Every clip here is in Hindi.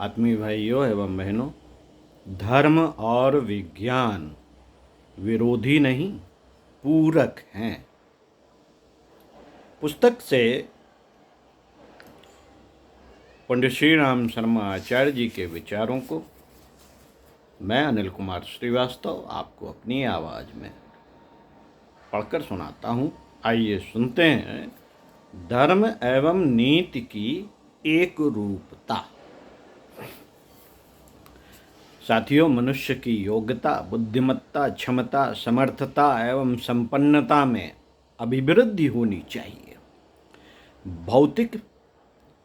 आत्मीय भाइयों एवं बहनों, धर्म और विज्ञान विरोधी नहीं, पूरक हैं। पुस्तक से पंडित श्री राम शर्मा आचार्य जी के विचारों को मैं अनिल कुमार श्रीवास्तव आपको अपनी आवाज़ में पढ़कर सुनाता हूँ। आइए सुनते हैं। धर्म एवं नीति की एक रूपता। साथियों, मनुष्य की योग्यता, बुद्धिमत्ता, क्षमता, समर्थता एवं संपन्नता में अभिवृद्धि होनी चाहिए। भौतिक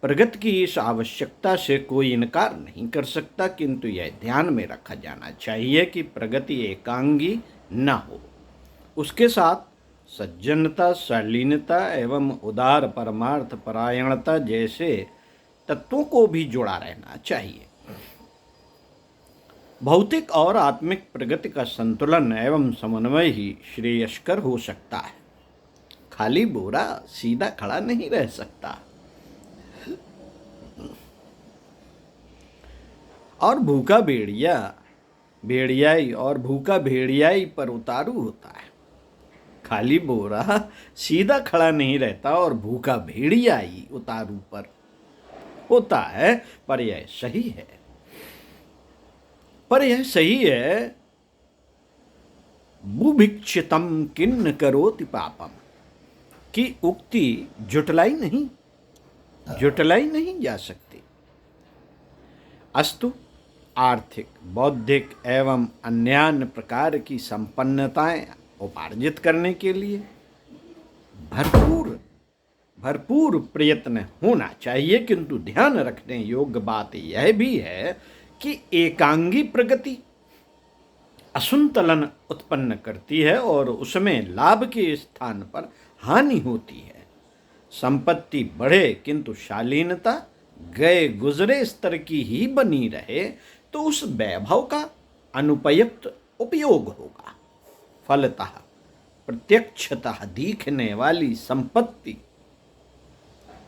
प्रगति की इस आवश्यकता से कोई इनकार नहीं कर सकता, किंतु यह ध्यान में रखा जाना चाहिए कि प्रगति एकांगी न हो। उसके साथ सज्जनता, शालीनता एवं उदार परमार्थ परायणता जैसे तत्वों को भी जुड़ा रहना चाहिए। भौतिक और आत्मिक प्रगति का संतुलन एवं समन्वय ही श्रेयस्कर हो सकता है। खाली बोरा सीधा खड़ा नहीं रह सकता और भूखा भेड़ियाई पर उतारू होता है। खाली बोरा सीधा खड़ा नहीं रहता और भूखा भेड़ियाई उतारू पर होता है। पर यह सही है। बुभिक्षितम किन्न करोति पापम की उक्ति जुटलाई नहीं जा सकती। अस्तु, आर्थिक, बौद्धिक एवं अन्य प्रकार की संपन्नताएं उपार्जित करने के लिए भरपूर प्रयत्न होना चाहिए, किंतु ध्यान रखने योग्य बात यह भी है कि एकांगी प्रगति असंतुलन उत्पन्न करती है और उसमें लाभ के स्थान पर हानि होती है। संपत्ति बढ़े किंतु शालीनता गए गुजरे स्तर की ही बनी रहे तो उस वैभव का अनुपयुक्त उपयोग होगा। फलतः प्रत्यक्षतः दिखने वाली संपत्ति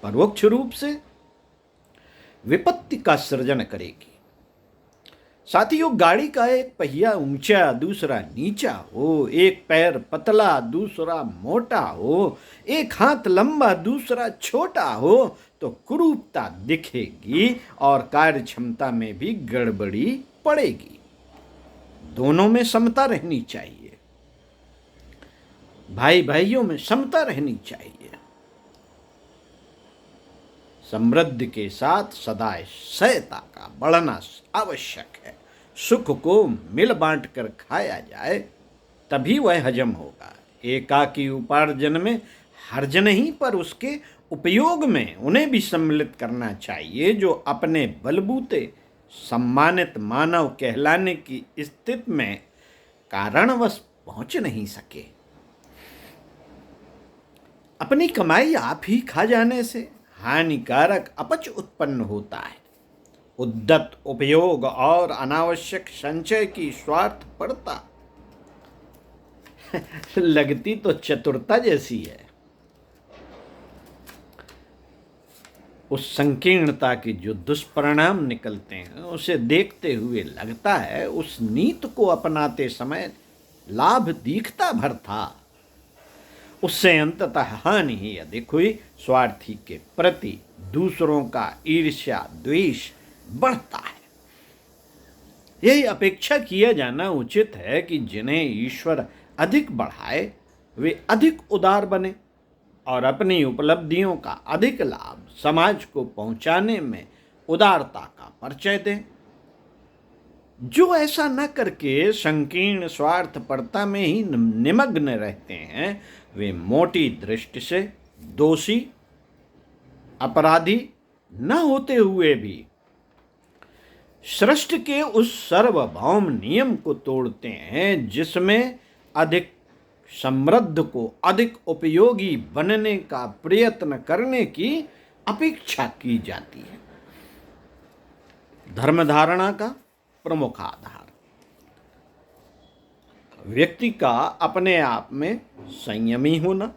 परोक्ष रूप से विपत्ति का सृजन करेगी। साथियों, गाड़ी का एक पहिया ऊंचा दूसरा नीचा हो, एक पैर पतला दूसरा मोटा हो, एक हाथ लंबा दूसरा छोटा हो तो कुरूपता दिखेगी और कार्य क्षमता में भी गड़बड़ी पड़ेगी। दोनों में समता रहनी चाहिए। भाई भाइयों में समता रहनी चाहिए। समृद्धि के साथ सदा सहायता का बढ़ना आवश्यक है। सुख को मिल बांट कर खाया जाए तभी वह हजम होगा। एकाकी उपार्जन में हर्ज नहीं, पर उसके उपयोग में उन्हें भी सम्मिलित करना चाहिए जो अपने बलबूते सम्मानित मानव कहलाने की स्थिति में कारणवश पहुंच नहीं सके। अपनी कमाई आप ही खा जाने से हानिकारक अपच उत्पन्न होता है। उद्यत उपयोग और अनावश्यक संचय की स्वार्थपरता लगती तो चतुरता जैसी है। उस संकीर्णता के जो दुष्परिणाम निकलते हैं उसे देखते हुए लगता है उस नीति को अपनाते समय लाभ दिखता भर था, उससे अंततः हानि ही अधिक हुई। स्वार्थी के प्रति दूसरों का ईर्ष्या द्वेष बढ़ता है। यही अपेक्षा किया जाना उचित है कि जिन्हें ईश्वर अधिक बढ़ाए वे अधिक उदार बने और अपनी उपलब्धियों का अधिक लाभ समाज को पहुंचाने में उदारता का परिचय दें। जो ऐसा न करके संकीर्ण स्वार्थपरता में ही निमग्न रहते हैं वे मोटी दृष्टि से दोषी अपराधी न होते हुए भी सृष्टि के उस सार्वभौम नियम को तोड़ते हैं जिसमें अधिक समृद्ध को अधिक उपयोगी बनने का प्रयत्न करने की अपेक्षा की जाती है। धर्म धारणा का प्रमुख आधार व्यक्ति का अपने आप में संयमी होना,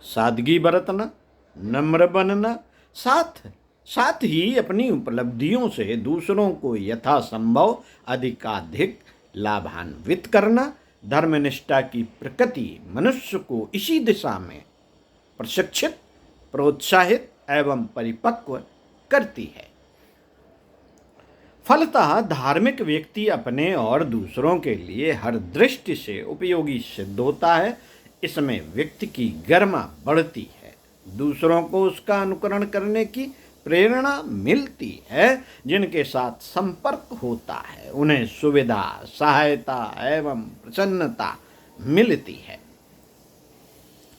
सादगी बरतना, नम्र बनना, साथ साथ ही अपनी उपलब्धियों से दूसरों को यथासंभव अधिकाधिक लाभान्वित करना। धर्मनिष्ठा की प्रकृति मनुष्य को इसी दिशा में प्रशिक्षित, प्रोत्साहित एवं परिपक्व करती है। फलतः धार्मिक व्यक्ति अपने और दूसरों के लिए हर दृष्टि से उपयोगी सिद्ध होता है। इसमें व्यक्ति की गरिमा बढ़ती है, दूसरों को उसका अनुकरण करने की प्रेरणा मिलती है, जिनके साथ संपर्क होता है उन्हें सुविधा, सहायता एवं प्रसन्नता मिलती है।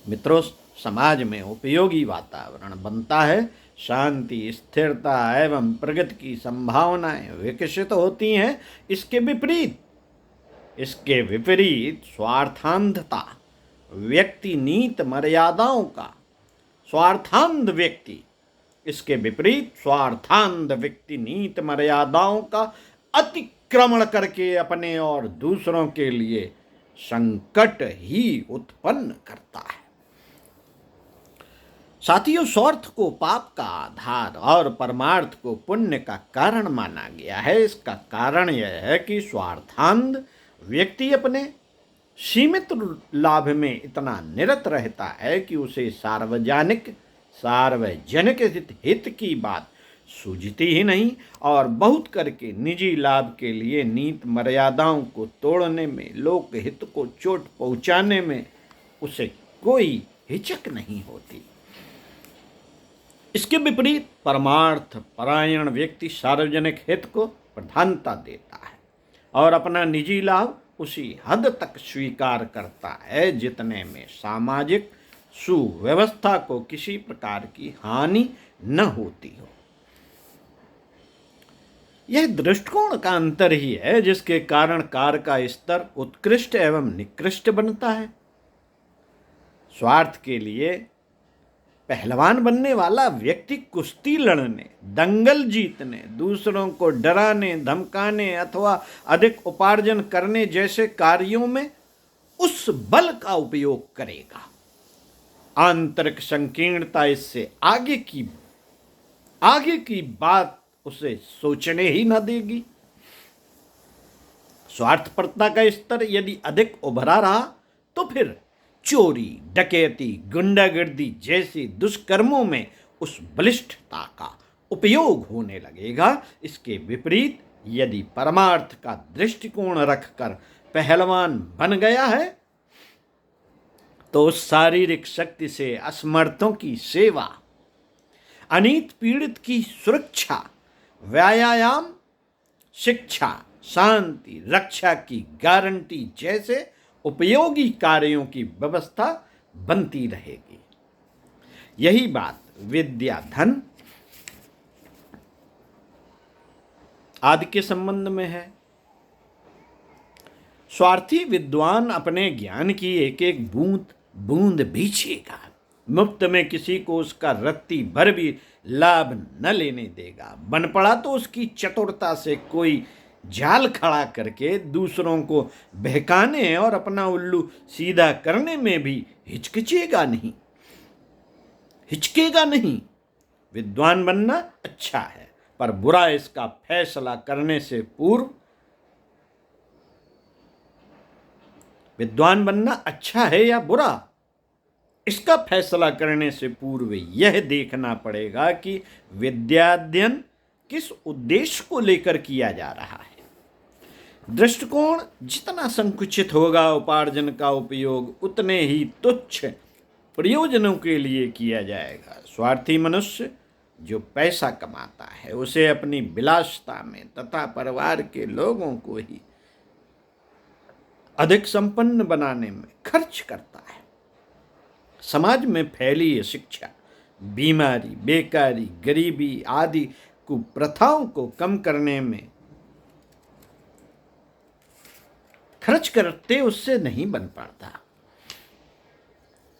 मित्रों, समाज में उपयोगी वातावरण बनता है, शांति, स्थिरता एवं प्रगति की संभावनाएं विकसित होती हैं। इसके विपरीत स्वार्थांधता व्यक्ति नीत मर्यादाओं का स्वार्थांध व्यक्ति इसके विपरीत स्वार्थांध व्यक्ति नीत मर्यादाओं का अतिक्रमण करके अपने और दूसरों के लिए संकट ही उत्पन्न करता है। साथियों, स्वार्थ को पाप का आधार और परमार्थ को पुण्य का कारण माना गया है। इसका कारण यह है कि स्वार्थांध व्यक्ति अपने सीमित लाभ में इतना निरत रहता है कि उसे सार्वजनिक हित की बात सूझती ही नहीं, और बहुत करके निजी लाभ के लिए नीत मर्यादाओं को तोड़ने में, लोकहित को चोट पहुंचाने में उसे कोई हिचक नहीं होती। इसके विपरीत परमार्थ परायण व्यक्ति सार्वजनिक हित को प्रधानता देता है और अपना निजी लाभ उसी हद तक स्वीकार करता है जितने में सामाजिक सुव्यवस्था को किसी प्रकार की हानि न होती हो। यह दृष्टिकोण का अंतर ही है जिसके कारण कार्य का स्तर उत्कृष्ट एवं निकृष्ट बनता है। स्वार्थ के लिए पहलवान बनने वाला व्यक्ति कुश्ती लड़ने, दंगल जीतने, दूसरों को डराने धमकाने अथवा अधिक उपार्जन करने जैसे कार्यों में उस बल का उपयोग करेगा। आंतरिक संकीर्णता इससे आगे की बात उसे सोचने ही न देगी। स्वार्थपरता का स्तर यदि अधिक उभरा रहा तो फिर चोरी, डकैती, गुंडागर्दी जैसे दुष्कर्मों में उस बलिष्ठता का उपयोग होने लगेगा। इसके विपरीत यदि परमार्थ का दृष्टिकोण रखकर पहलवान बन गया है तो उस शारीरिक शक्ति से असमर्थों की सेवा, अनीत पीड़ित की सुरक्षा, व्यायाम, शिक्षा, शांति, रक्षा की गारंटी जैसे उपयोगी कार्यों की व्यवस्था बनती रहेगी। यही बात विद्या, धन आदि के संबंध में है। स्वार्थी विद्वान अपने ज्ञान की एक एक बूंद बीछेगा, मुफ्त में किसी को उसका रत्ती भर भी लाभ न लेने देगा। बन पड़ा तो उसकी चतुरता से कोई जाल खड़ा करके दूसरों को बहकाने और अपना उल्लू सीधा करने में भी हिचकेगा नहीं। विद्वान बनना अच्छा है, पर बुरा इसका फैसला करने से पूर्व विद्वान बनना अच्छा है या बुरा, इसका फैसला करने से पूर्व यह देखना पड़ेगा कि विद्याध्ययन किस उद्देश्य को लेकर किया जा रहा है। दृष्टिकोण जितना संकुचित होगा, उपार्जन का उपयोग उतने ही तुच्छ प्रयोजनों के लिए किया जाएगा। स्वार्थी मनुष्य जो पैसा कमाता है उसे अपनी विलासिता में तथा परिवार के लोगों को ही अधिक संपन्न बनाने में खर्च करता है। समाज में फैली शिक्षा, बीमारी, बेकारी, गरीबी आदि कुप्रथाओं को कम करने में खर्च करते उससे नहीं बन पाता।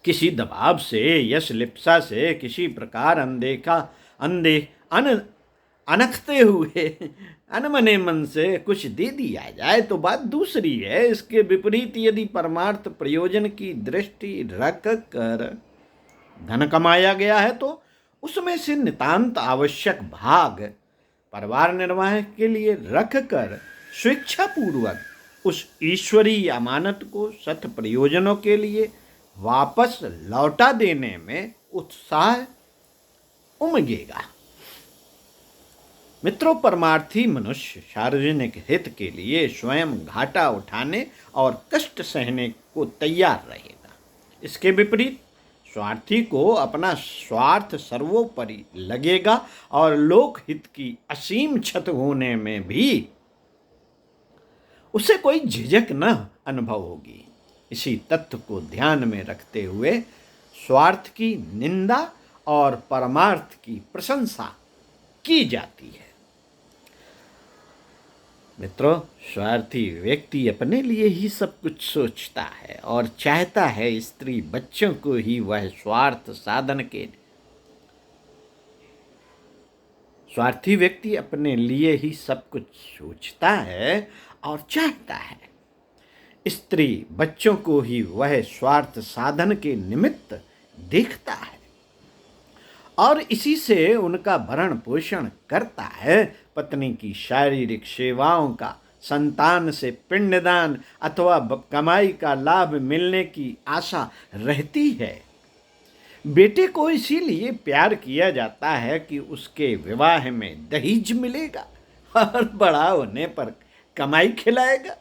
किसी दबाव से, यश लिप्सा से, किसी प्रकार अनखते हुए अनमने मन से कुछ दे दिया जाए तो बात दूसरी है। इसके विपरीत यदि परमार्थ प्रयोजन की दृष्टि रख कर धन कमाया गया है तो उसमें से नितांत आवश्यक भाग परिवार निर्वाह के लिए रखकर स्वेच्छापूर्वक उस ईश्वरीय अमानत को सत प्रयोजनों के लिए वापस लौटा देने में उत्साह उमगेगा। मित्रों, परमार्थी मनुष्य सार्वजनिक हित के लिए स्वयं घाटा उठाने और कष्ट सहने को तैयार रहेगा। इसके विपरीत स्वार्थी को अपना स्वार्थ सर्वोपरि लगेगा और लोकहित की असीम क्षत होने में भी उसे कोई झिझक न अनुभव होगी। इसी तथ्य को ध्यान में रखते हुए स्वार्थ की निंदा और परमार्थ की प्रशंसा की जाती है। मित्रों, स्वार्थी व्यक्ति अपने लिए ही सब कुछ सोचता है और चाहता है स्त्री बच्चों को ही वह स्वार्थ साधन के स्वार्थी व्यक्ति अपने लिए ही सब कुछ सोचता है और चाहता है स्त्री बच्चों को ही वह स्वार्थ साधन के निमित्त देखता है और इसी से उनका भरण पोषण करता है। पत्नी की शारीरिक सेवाओं का, संतान से पिंडदान अथवा कमाई का लाभ मिलने की आशा रहती है। बेटे को इसीलिए प्यार किया जाता है कि उसके विवाह में दहेज मिलेगा और बड़ा होने पर कमाई खिलाएगा।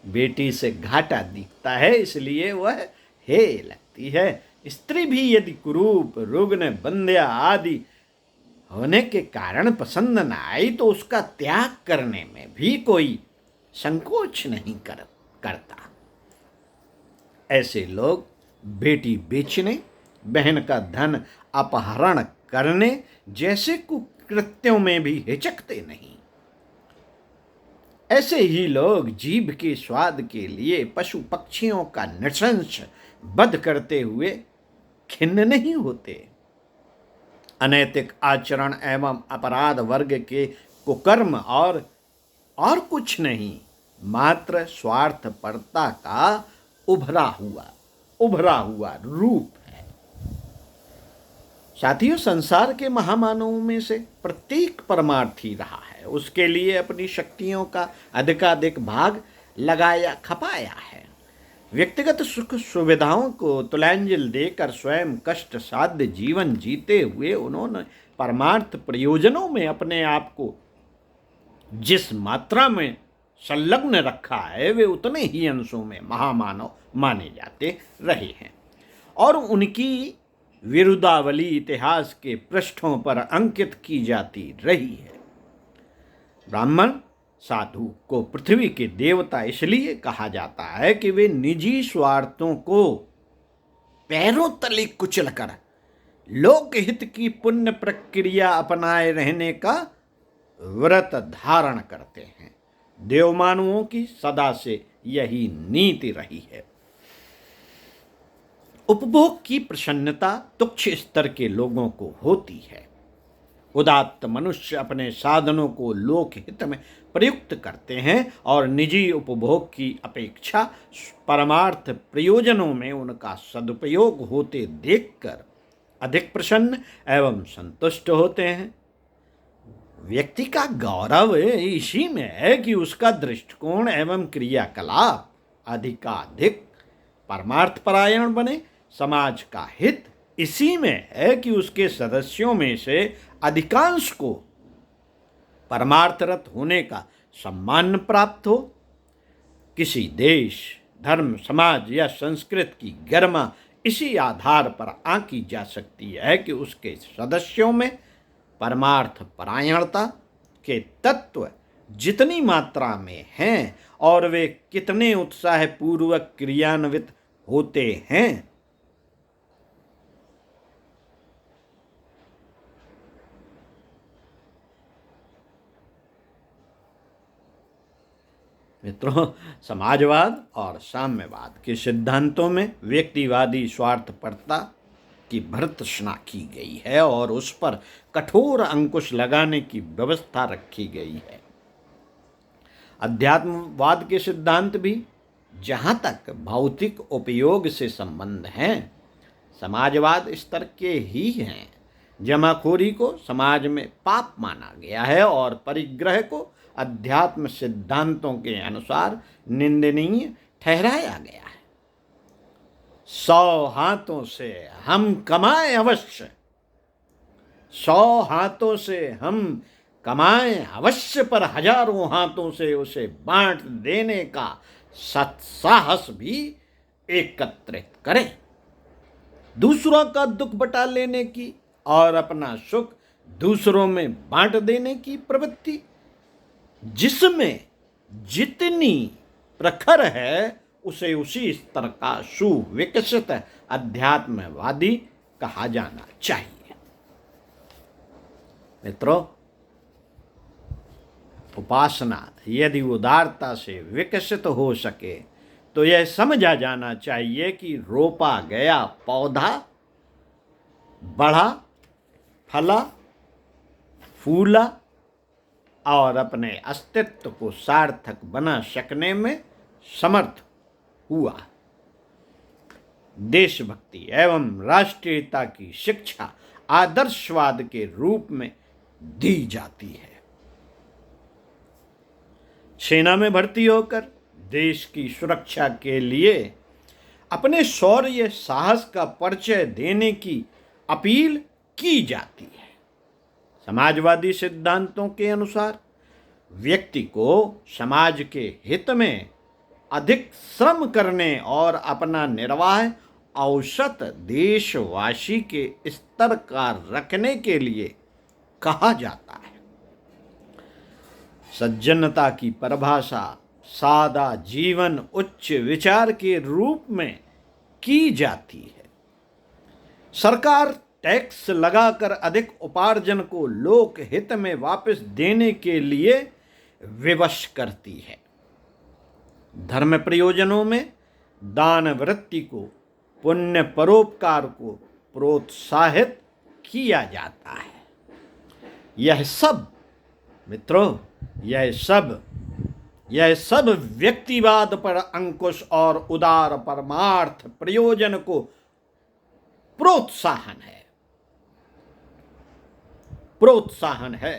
बेटी से घाटा दिखता है, इसलिए वह हे लगती है। स्त्री भी यदि कुरूप, रुग्ण, बंध्या आदि होने के कारण पसंद न आई तो उसका त्याग करने में भी कोई संकोच नहीं करता। ऐसे लोग बेटी बेचने, बहन का धन अपहरण करने जैसे कुकृत्यों में भी हिचकते नहीं। ऐसे ही लोग जीभ के स्वाद के लिए पशु पक्षियों का नृशंस वध करते हुए खिन्न नहीं होते। अनैतिक आचरण एवं अपराध वर्ग के कुकर्म और कुछ नहीं, मात्र स्वार्थपरता का उभरा हुआ रूप है। साथियों, संसार के महामानवों में से प्रत्येक परमार्थी रहा है। उसके लिए अपनी शक्तियों का अधिकाधिक भाग लगाया खपाया है। व्यक्तिगत सुख सुविधाओं को तुलांजल देकर स्वयं कष्ट साध्य जीवन जीते हुए उन्होंने परमार्थ प्रयोजनों में अपने आप को जिस मात्रा में संलग्न रखा है, वे उतने ही अंशों में महामानव माने जाते रहे हैं और उनकी विरुदावली इतिहास के पृष्ठों पर अंकित की जाती रही है। ब्राह्मण साधु को पृथ्वी के देवता इसलिए कहा जाता है कि वे निजी स्वार्थों को पैरों तले कुचलकर लोकहित की पुण्य प्रक्रिया अपनाए रहने का व्रत धारण करते हैं। देवमानवों की सदा से यही नीति रही है। उपभोग की प्रसन्नता तुच्छ स्तर के लोगों को होती है। उदात्त मनुष्य अपने साधनों को लोकहित में प्रयुक्त करते हैं और निजी उपभोग की अपेक्षा परमार्थ प्रयोजनों में उनका सदुपयोग होते देखकर अधिक प्रसन्न एवं संतुष्ट होते हैं। व्यक्ति का गौरव इसी में है कि उसका दृष्टिकोण एवं क्रियाकलाप अधिकाधिक परमार्थपरायण बने। समाज का हित इसी में है कि उसके सदस्यों में से अधिकांश को परमार्थरत होने का सम्मान प्राप्त हो। किसी देश, धर्म, समाज या संस्कृति की गरिमा इसी आधार पर आंकी जा सकती है कि उसके सदस्यों में परमार्थ परायणता के तत्व जितनी मात्रा में हैं और वे कितने उत्साहपूर्वक क्रियान्वित होते हैं। मित्रों, समाजवाद और साम्यवाद के सिद्धांतों में व्यक्तिवादी स्वार्थपरता की भर्त्सना की गई है और उस पर कठोर अंकुश लगाने की व्यवस्था रखी गई है। अध्यात्मवाद के सिद्धांत भी जहाँ तक भौतिक उपयोग से संबंध हैं, समाजवाद इस तरह के ही हैं। जमाखोरी को समाज में पाप माना गया है और परिग्रह को अध्यात्म सिद्धांतों के अनुसार निंदनीय ठहराया गया है। 100 हाथों से हम कमाएं अवश्य, 100 हाथों से हम कमाएं अवश्य, पर हजारों हाथों से उसे बांट देने का सत्साहस भी एकत्रित करें। दूसरों का दुख बटा लेने की और अपना सुख दूसरों में बांट देने की प्रवृत्ति जिसमें जितनी प्रखर है, उसे उसी स्तर का सुविकसित अध्यात्मवादी कहा जाना चाहिए। मित्रों, उपासना यदि उदारता से विकसित हो सके तो यह समझा जाना चाहिए कि रोपा गया पौधा बढ़ा, फला, फूला और अपने अस्तित्व को सार्थक बना सकने में समर्थ हुआ। देशभक्ति एवं राष्ट्रीयता की शिक्षा आदर्शवाद के रूप में दी जाती है। सेना में भर्ती होकर देश की सुरक्षा के लिए अपने शौर्य साहस का परिचय देने की अपील की जाती है। समाजवादी सिद्धांतों के अनुसार व्यक्ति को समाज के हित में अधिक श्रम करने और अपना निर्वाह औसत देशवासी के स्तर का रखने के लिए कहा जाता है। सज्जनता की परिभाषा सादा जीवन उच्च विचार के रूप में की जाती है। सरकार टैक्स लगाकर अधिक उपार्जन को लोक हित में वापस देने के लिए विवश करती है। धर्म प्रयोजनों में दान वृत्ति को, पुण्य परोपकार को प्रोत्साहित किया जाता है। यह सब मित्रों, यह सब व्यक्तिवाद पर अंकुश और उदार परमार्थ प्रयोजन को प्रोत्साहन है।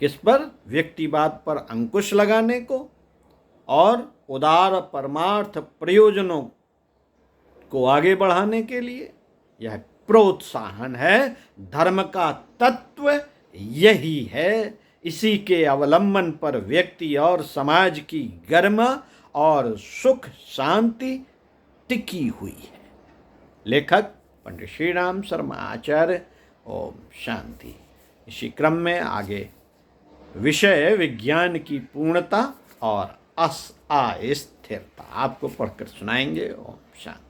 किस पर? व्यक्तिवाद पर अंकुश लगाने को और उदार परमार्थ प्रयोजनों को आगे बढ़ाने के लिए यह प्रोत्साहन है। धर्म का तत्व यही है। इसी के अवलंबन पर व्यक्ति और समाज की गरिमा और सुख शांति टिकी हुई है। लेखक पंडित श्री राम शर्मा आचार्य। ओम शांति। इसी क्रम में आगे विषय विज्ञान की पूर्णता और अस्थिरता आपको पढ़कर सुनाएंगे। ओम शांति।